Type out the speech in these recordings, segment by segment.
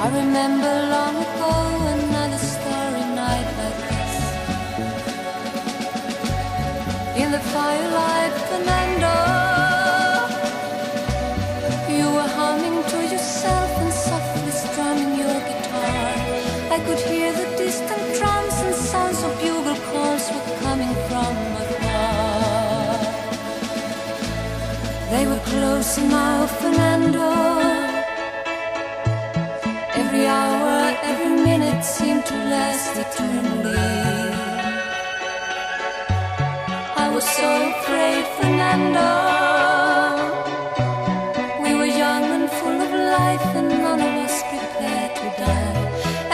I remember long ago another starry night like this. In the firelight, Fernando, you were humming to yourself and softly strumming your guitar. I could hear the distant drums and sounds of bugle calls were coming from afar. They were close now, Fernando. Every hour, every minute seemed to last eternally. I was so afraid, Fernando. We were young and full of life, and none of us prepared to die.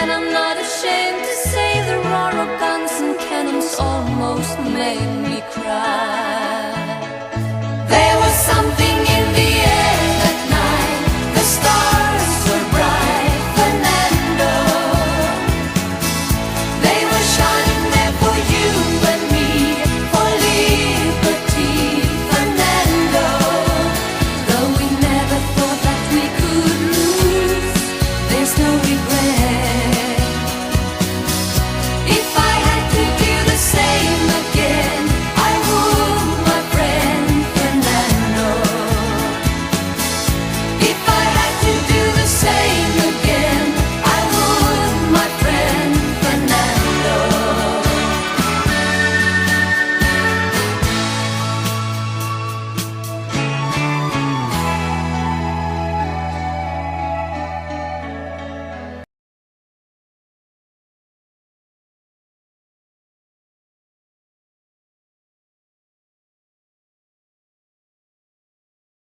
And I'm not ashamed to say the roar of guns and cannons almost made me cry.